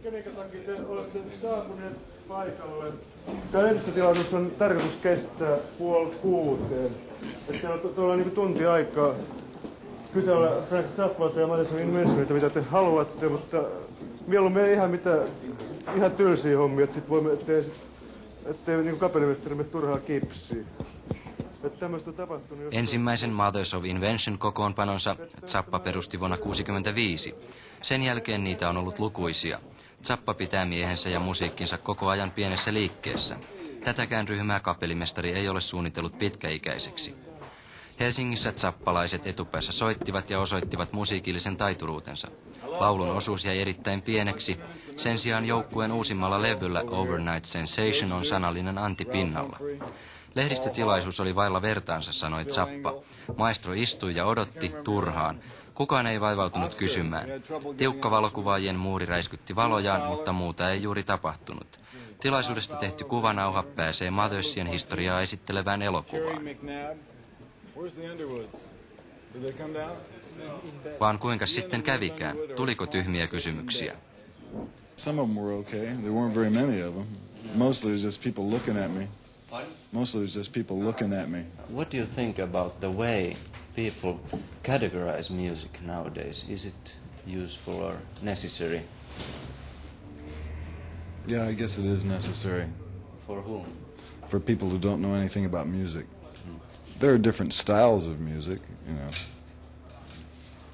Kenen takia te olette saapuneet paikalle? Tämä lehdistötilaisuus on tarkoitus kestää 5:30. Että tuolla on niin tunti aikaa kysellä Frank Zappalta ja Madison Inventionilta, mitä te haluatte, mutta mieluummin ihan tylsiä hommia, että sit voimme, ettei niin kapellimestarimme turhaa kipsiä. Ensimmäisen Mothers of Invention kokoonpanonsa Zappa perusti vuonna 1965. Sen jälkeen niitä on ollut lukuisia. Zappa pitää miehensä ja musiikkinsa koko ajan pienessä liikkeessä. Tätäkään ryhmää kapellimestari ei ole suunnitellut pitkäikäiseksi. Helsingissä zappalaiset etupäässä soittivat ja osoittivat musiikillisen taituruutensa. Laulun osuus jäi erittäin pieneksi. Sen sijaan joukkueen uusimmalla levyllä Overnight Sensation on sanallinen anti pinnalla. Lehdistötilaisuus oli vailla vertaansa, sanoi Zappa. Maestro istui ja odotti turhaan. Kukaan ei vaivautunut kysymään. Tiukka valokuvaajien muuri räiskytti valojaan, mutta muuta ei juuri tapahtunut. Tilaisuudesta tehty kuvanauha pääsee Mothersien historiaa esittelevään elokuvaan. Vaan kuinka sitten kävikään? Tuliko tyhmiä kysymyksiä? Some of them were okay. There weren't very many of them. Mostly it was just people looking at me. What do you think about the way people categorize music nowadays? Is it useful or necessary? Yeah, I guess it is necessary. For whom? For people who don't know anything about music. There are different styles of music,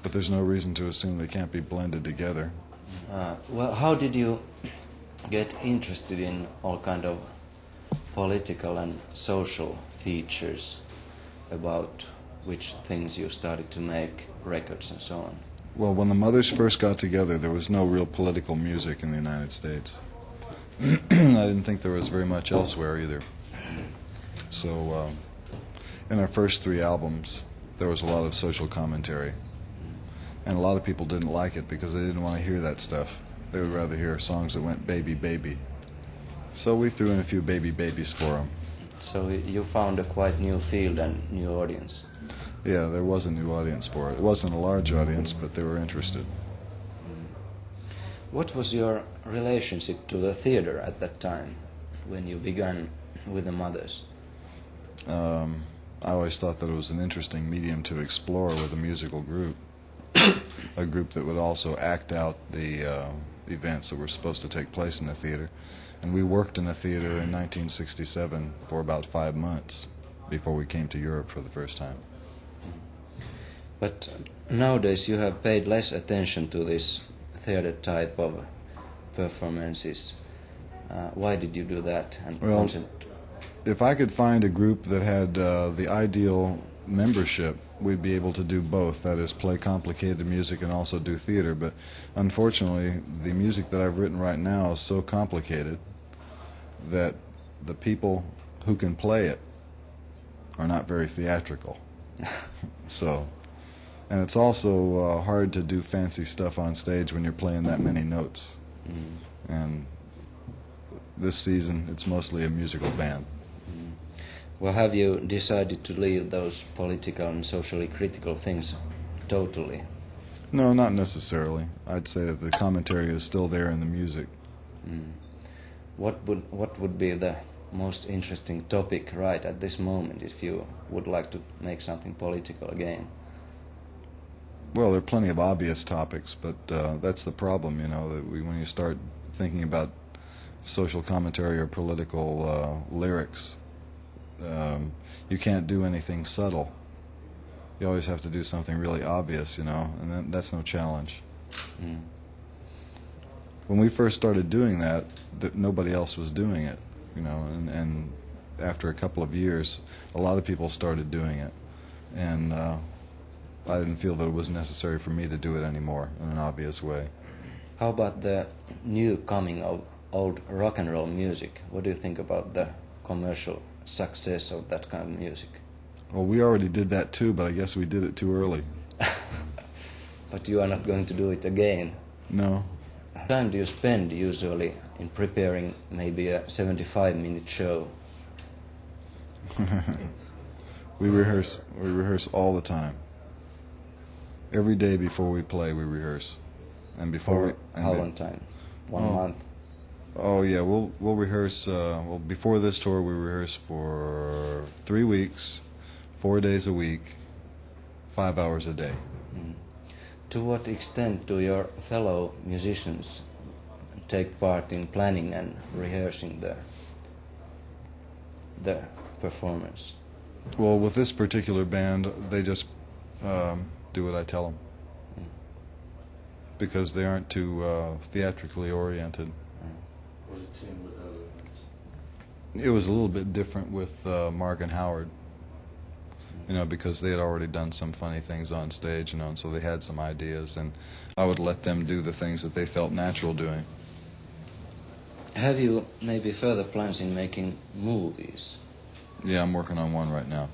but there's no reason to assume they can't be blended together. Well, how did you get interested in all kind of political and social features about which things you started to make records and so on? Well, when the Mothers first got together, there was no real political music in the United States. I didn't think there was very much elsewhere either. So in our first 3 albums, there was a lot of social commentary. And a lot of people didn't like it because they didn't want to hear that stuff. They would rather hear songs that went baby, baby. So we threw in a few baby babies for them. So you found a quite new field and new audience. Yeah, there was a new audience for it. It wasn't a large audience, but they were interested. What was your relationship to the theater at that time when you began with the Mothers? I always thought that it was an interesting medium to explore with a musical group. A group that would also act out the events that were supposed to take place in the theater. And we worked in a theater in 1967 for about 5 months before we came to Europe for the first time. But nowadays you have paid less attention to this theater type of performances. Why did you do that? And well, if I could find a group that had the ideal membership, we'd be able to do both. That is, play complicated music and also do theater. But unfortunately, the music that I've written right now is so complicated that the people who can play it are not very theatrical. And it's also hard to do fancy stuff on stage when you're playing that many notes. And this season, it's mostly a musical band. Well, have you decided to leave those political and socially critical things totally? No, not necessarily. I'd say that the commentary is still there in the music. What would be the most interesting topic right at this moment if you would like to make something political again? Well, there are plenty of obvious topics, but that's the problem, that when you start thinking about social commentary or political lyrics, you can't do anything subtle. You always have to do something really obvious, and that's no challenge. When we first started doing that, nobody else was doing it, and after a couple of years, a lot of people started doing it, and I didn't feel that it was necessary for me to do it anymore in an obvious way. How about the new coming of old rock and roll music? What do you think about the commercial success of that kind of music? Well, we already did that too, but I guess we did it too early. But you are not going to do it again? No. How time do you spend usually in preparing maybe a 75-minute show? We rehearse all the time. Every day before we play, we rehearse. And before how long time? 1 month? Oh yeah, we'll rehearse. Well, before this tour, we rehearse for 3 weeks, 4 days a week, 5 hours a day. To what extent do your fellow musicians take part in planning and rehearsing the performance? Well, with this particular band, they just do what I tell them because they aren't too theatrically oriented. Was it tuned with other ones? It was a little bit different with Mark and Howard, because they had already done some funny things on stage, and so they had some ideas, and I would let them do the things that they felt natural doing. Have you maybe further plans in making movies? Yeah, I'm working on one right now.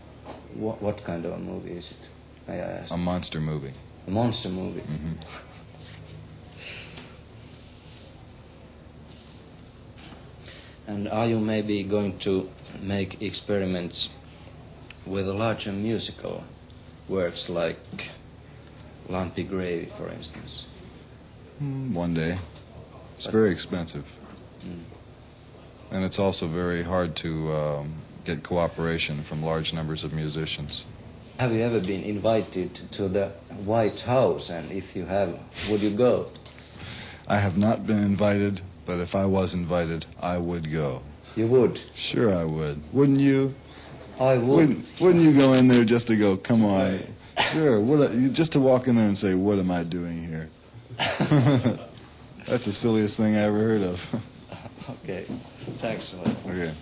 What kind of a movie is it, may I ask? A monster movie. A monster movie? Mm-hmm. And are you maybe going to make experiments with larger musical works like Lumpy Gravy, for instance? One day. It's very expensive. And it's also very hard to get cooperation from large numbers of musicians. Have you ever been invited to the White House? And if you have, would you go? I have not been invited, but if I was invited, I would go. You would? Sure I would. Wouldn't you? I would. Wouldn't you go in there just to go, come on? Sure. Just to walk in there and say, what am I doing here? That's the silliest thing I ever heard of. Okay. Thanks a lot. Okay.